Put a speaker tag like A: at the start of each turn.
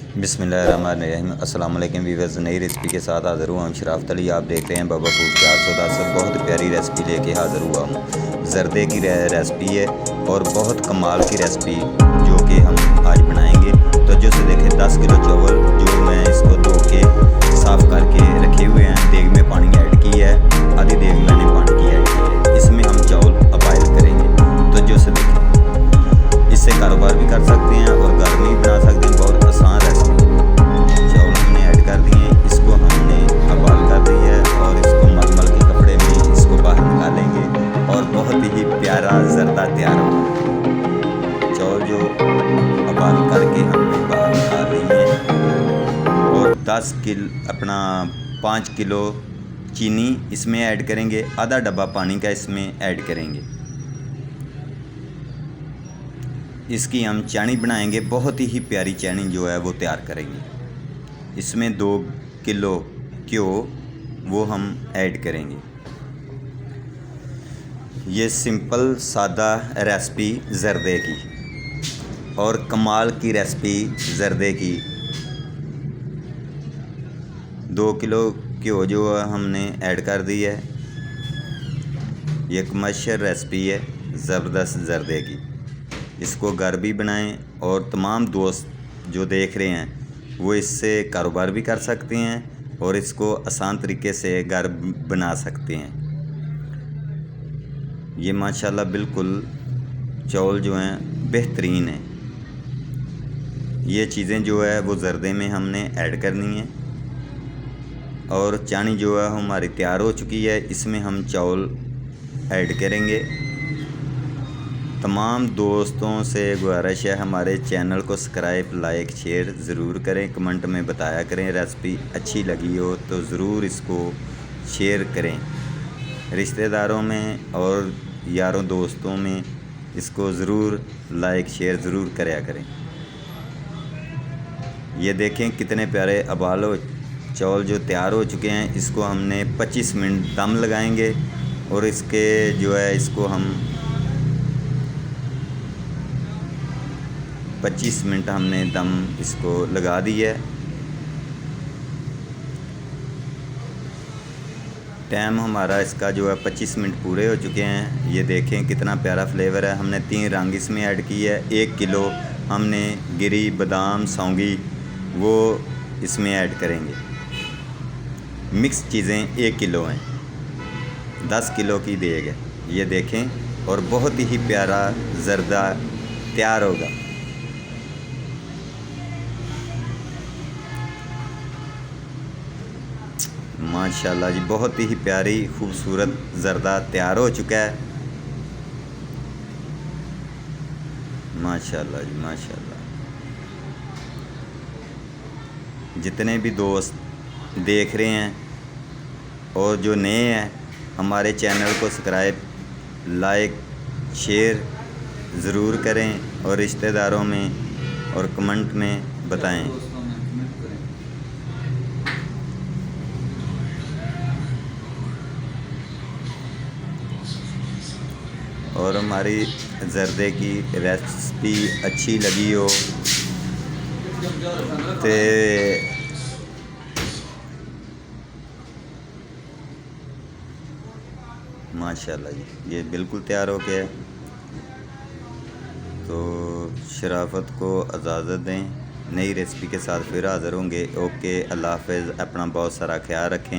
A: बिस्मिल्लाहिर्रहमानिर्रहीम। अस्सलाम वालेकुम व्यूअर्स, नई रेसिपी के साथ हाज़िर हुआ हूँ। शराफत अली, आप देख रहे हैं बाबा फूड 410। बहुत प्यारी रेसिपी लेके हाज़िर हुआ हूँ। ज़र्दे की रेसिपी है और बहुत कमाल की रेसिपी जो कि हम आज बनाएंगे। तो जो से देखें 10 किलो चावल जो मैं इसको धो के साफ़ करके रखे हुए हैं। देग में पानी ऐड किया है, आधी देग मैंने पानी की ऐड की है। इसमें हम चावल बॉयल करेंगे। तो जो से देखें, इससे कारोबार भी कर सकते हैं और घर में भी बना सकते हैं। बहुत आसान रेसिपी। चावल हमने ऐड कर दिए हैं, इसको हमने बॉयल कर दिया है और इसको मलमल के कपड़े में इसको बाहर निकालेंगे और बहुत ही प्यारा जर्दा तैयार होगा। चावल जो बॉयल करके हमने बाहर निकाल लिए हैं और 5 किलो चीनी इसमें ऐड करेंगे। आधा डब्बा पानी का इसमें ऐड करेंगे। इसकी हम चानी बनाएंगे। बहुत ही प्यारी चानी जो है वो तैयार करेंगे। इसमें 2 किलो घ्यो वो हम ऐड करेंगे। ये सिंपल सादा रेसिपी ज़र्दे की और कमाल की रेसिपी ज़र्दे की। 2 किलो घ्यो जो हमने ऐड कर दी है। ये कमर्शियल रेसिपी है ज़बरदस्त ज़र्दे की। इसको घर भी बनाएं और तमाम दोस्त जो देख रहे हैं वो इससे कारोबार भी कर सकते हैं और इसको आसान तरीके से घर बना सकते हैं। ये माशाल्लाह बिल्कुल चावल जो हैं बेहतरीन है। ये चीज़ें जो है वो ज़र्दे में हमने ऐड करनी है और चानी जो है हमारी तैयार हो चुकी है। इसमें हम चावल ऐड करेंगे। तमाम दोस्तों से गुजारिश है, हमारे चैनल को सब्सक्राइब, लाइक, शेयर ज़रूर करें। कमेंट में बताया करें रेसिपी अच्छी लगी हो तो ज़रूर इसको शेयर करें। रिश्तेदारों में और यारों दोस्तों में इसको ज़रूर लाइक शेयर ज़रूर कराया करें। ये देखें कितने प्यारे अबालो चावल जो तैयार हो चुके हैं। इसको हमने 25 मिनट दम लगाएंगे और इसके जो है इसको हम 25 मिनट हमने दम इसको लगा दी है। टाइम हमारा इसका जो है 25 मिनट पूरे हो चुके हैं। ये देखें कितना प्यारा फ्लेवर है। हमने 3 रंग इसमें ऐड की है। 1 किलो हमने गिरी, बादाम, सौंगी वो इसमें ऐड करेंगे। मिक्स चीज़ें 1 किलो हैं। 10 किलो की देग है। ये देखें और बहुत ही प्यारा ज़र्दा तैयार होगा। माशाल्लाह जी, बहुत ही प्यारी खूबसूरत ज़र्दा तैयार हो चुका है। माशाल्लाह जी माशाल्लाह। जितने भी दोस्त देख रहे हैं और जो नए हैं हमारे चैनल को सब्सक्राइब, लाइक, शेयर ज़रूर करें और रिश्तेदारों में और कमेंट में बताएं। और हमारी ज़र्दे की रेसिपी अच्छी लगी हो तो माशाल्लाह जी ये बिल्कुल तैयार हो गया है। तो शराफत को इजाज़त दें। नई रेसिपी के साथ फिर हाज़िर होंगे। ओके, अल्लाह हाफ़िज़। अपना बहुत सारा ख्याल रखें।